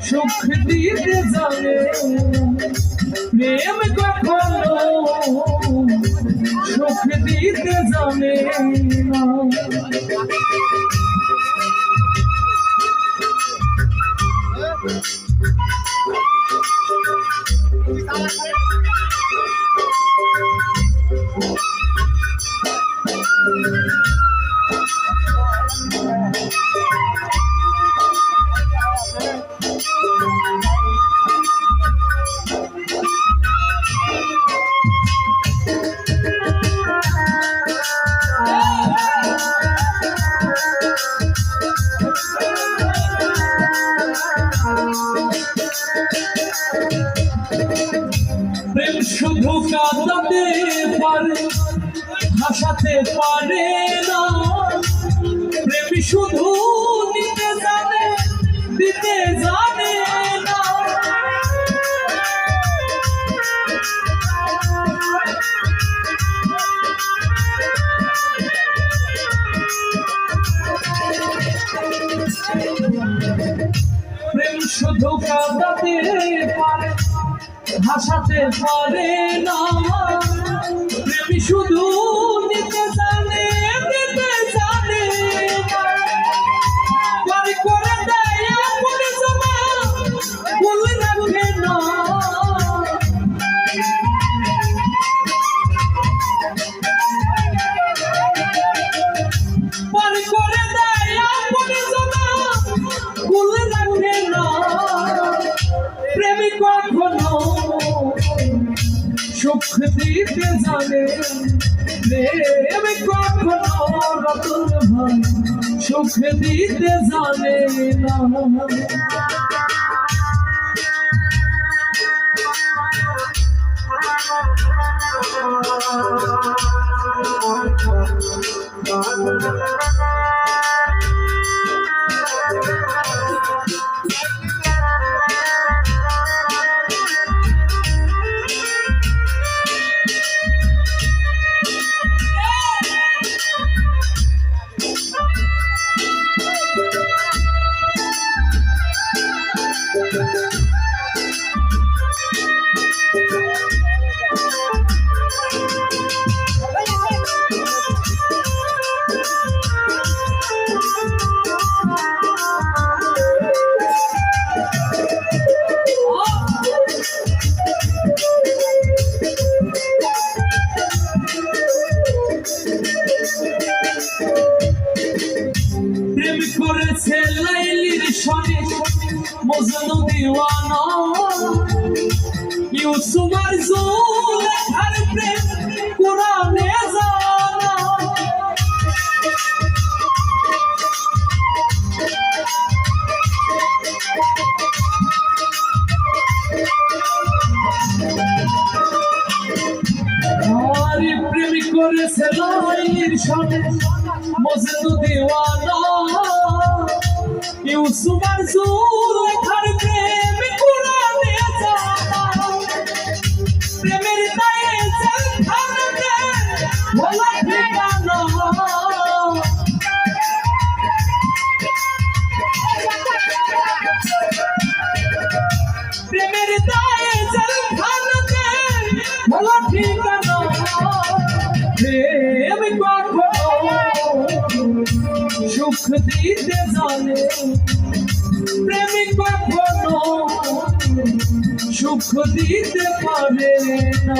সুখ দিতে জানে প্রেম কখনো সুখ দিতে জানে না। প্রেম শুধু কাঁদাতে পারে হাসাতে পারে না, প্রেম শুধু নিতে জানে দিতে জানে না। প্রেম শুধু কাঁদাতে পারে হাসাতে পারে না, প্রেম শুধু নিতে জানে দিতে জানে না। বাড়ি করে দেয় আপনি জমা ভুল রাখে না, বাড়ি করে দেয় আপনি জমা ভুল রাখে না। প্রেমিক কখনো সুখ দিতে জানে, প্রেমিক কখনো রতন ভাই সুখ দিতে জানে না। প্রেম করেছে লাইলির সনে মজনু দিওয়ানা, ইউসুফ আর জুলেখার প্রেম কুরআনে জানা। আর প্রেম করেছে লাইলির সনে মজনু দিওয়ানা, ইউসুফ আর জুলেখার প্রেম কুরআনে জানা। প্রেমের দায়ে জেলখানাতে ভোলা ঠিকানা, প্রেমের দায়ে জেলখানাতে ভোলা ঠিকানা। প্রেম কখনো সুখ দিতে জানে, প্রেমিক কখনো সুখ দিতে পারে না।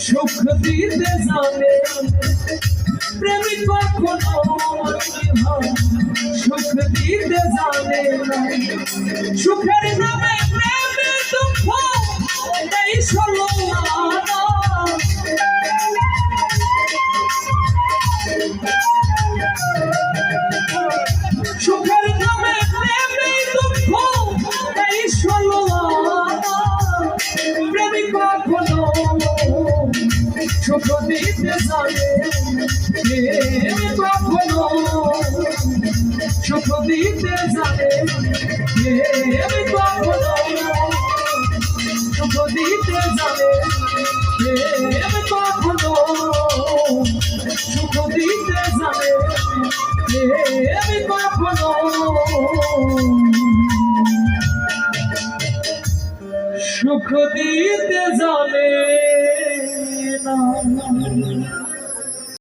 সুখ দিতে জানে প্রেমিক কখনো সুখ দিতে জানে না সুখের নামে প্রেমে দুঃখ এই ষোলো আনা সুখের নামে প্রেমে দুঃখ এই ষোলো আনা প্রেমিক কখনো সুখ দিতে জানে কখনো সুখ দিতে জানে কখনো সুখ দিতে জানে কখনো সুখ দিতে জানে কখনো সুখ দিতে জানে না